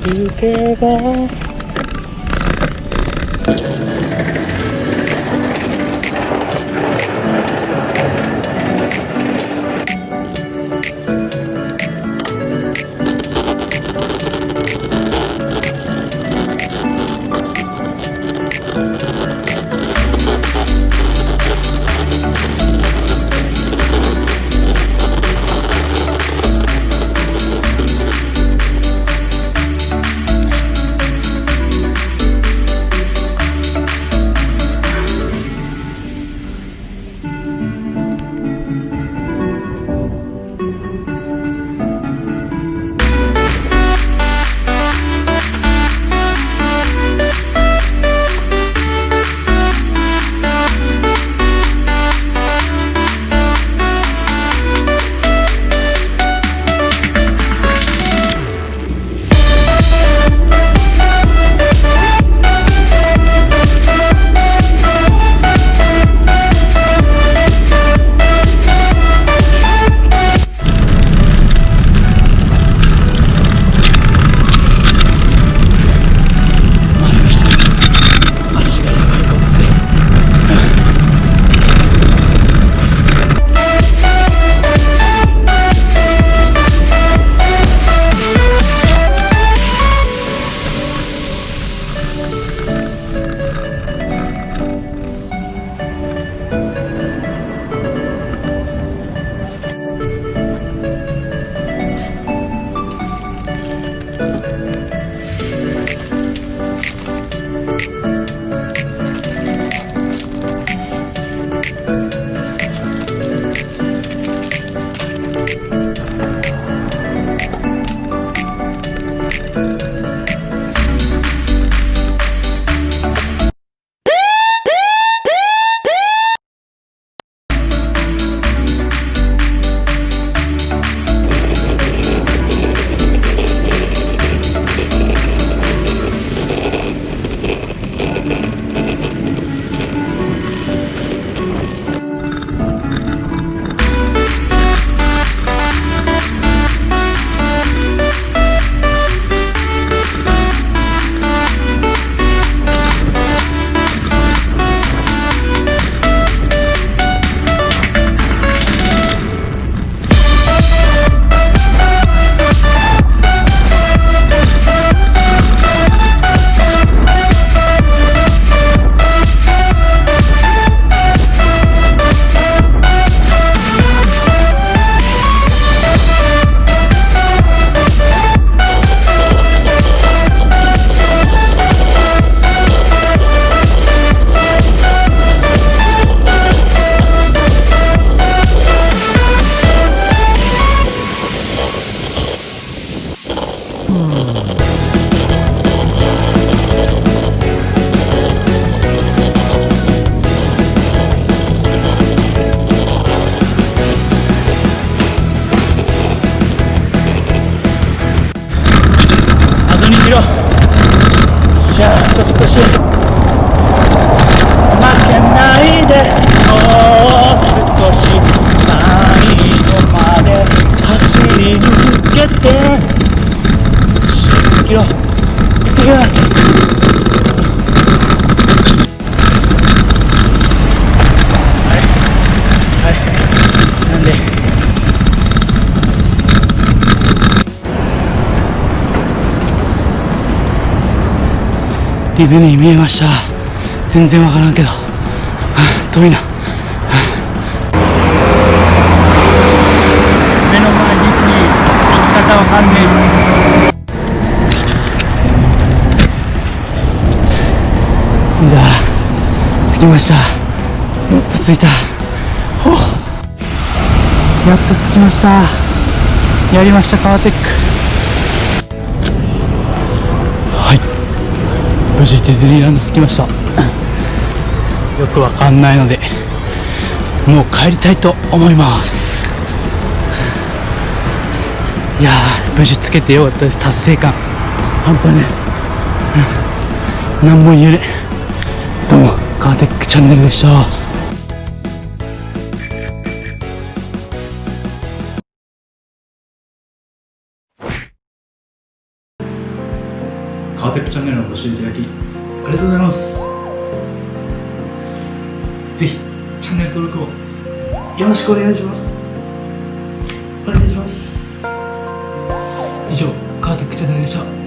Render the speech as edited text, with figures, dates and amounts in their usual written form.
行けばじゃああと少し負けないで、もう少し最後まで走り抜けて10キロ行ってきます。なんでディズニー見えました。全然わからんけど、遠いな。目の前ディズニー、行き方わかんねえ。着いた。着きました。やっと着いた。やっと着きました。やりました、カワテック。はい、無事ディズニーランド着きました。よくわかんないのでもう帰りたいと思います。いやー、無事つけてよかったです。達成感半端ね。何も言えね。どうも、カワテックチャンネルでした。カワテックチャンネルのご視聴いただきありがとうございます。ぜひチャンネル登録をよろしくお願いします。お願いします。以上、カワテックチャンネルでした。